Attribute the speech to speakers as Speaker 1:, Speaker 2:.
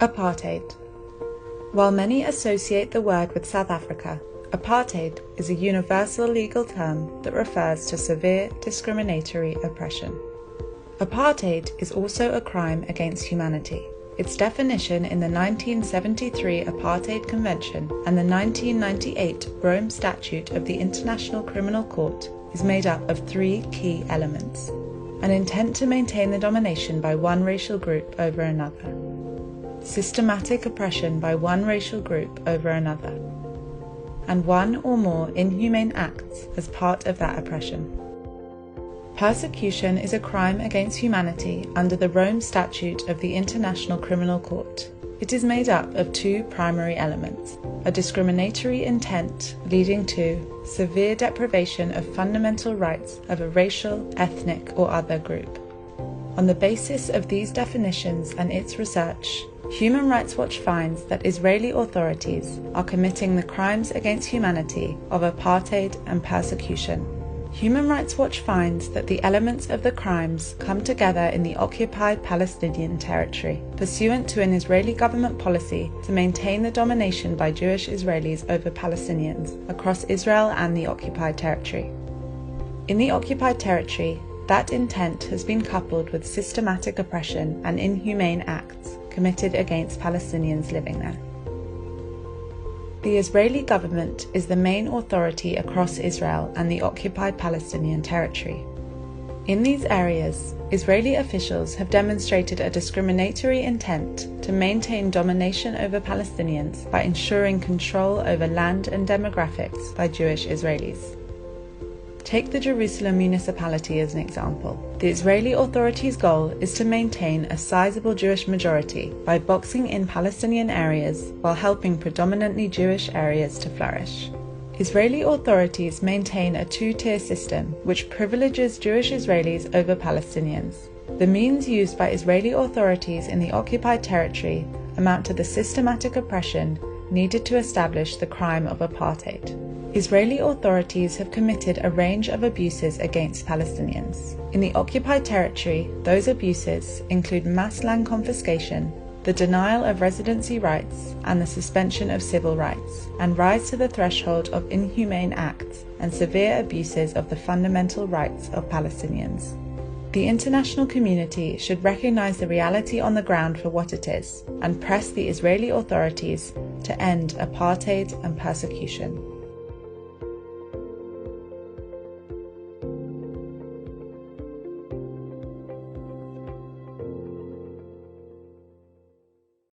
Speaker 1: Apartheid. While many associate the word with South Africa, apartheid is a universal legal term that refers to severe discriminatory oppression. Apartheid is also a crime against humanity. Its definition in the 1973 Apartheid Convention and the 1998 Rome Statute of the International Criminal Court is made up of three key elements: an intent to maintain the domination by one racial group over another, systematic oppression by one racial group over another, and one or more inhumane acts as part of that oppression. Persecution is a crime against humanity under the Rome Statute of the International Criminal Court. It is made up of two primary elements: a discriminatory intent leading to severe deprivation of fundamental rights of a racial, ethnic, or other group. On the basis of these definitions and its research, Human Rights Watch finds that Israeli authorities are committing the crimes against humanity of apartheid and persecution. Human Rights Watch finds that the elements of the crimes come together in the occupied Palestinian territory, pursuant to an Israeli government policy to maintain the domination by Jewish Israelis over Palestinians across Israel and the occupied territory. In the occupied territory, that intent has been coupled with systematic oppression and inhumane acts committed against Palestinians living there. The Israeli government is the main authority across Israel and the occupied Palestinian territory. In these areas, Israeli officials have demonstrated a discriminatory intent to maintain domination over Palestinians by ensuring control over land and demographics by Jewish Israelis. Take the Jerusalem municipality as an example. The Israeli authorities' goal is to maintain a sizable Jewish majority by boxing in Palestinian areas while helping predominantly Jewish areas to flourish. Israeli authorities maintain a two-tier system which privileges Jewish Israelis over Palestinians. The means used by Israeli authorities in the occupied territory amount to the systematic oppression needed to establish the crime of apartheid. Israeli authorities have committed a range of abuses against Palestinians. In the occupied territory, those abuses include mass land confiscation, the denial of residency rights, and the suspension of civil rights, and rise to the threshold of inhumane acts and severe abuses of the fundamental rights of Palestinians. The international community should recognize the reality on the ground for what it is and press the Israeli authorities to end apartheid and persecution.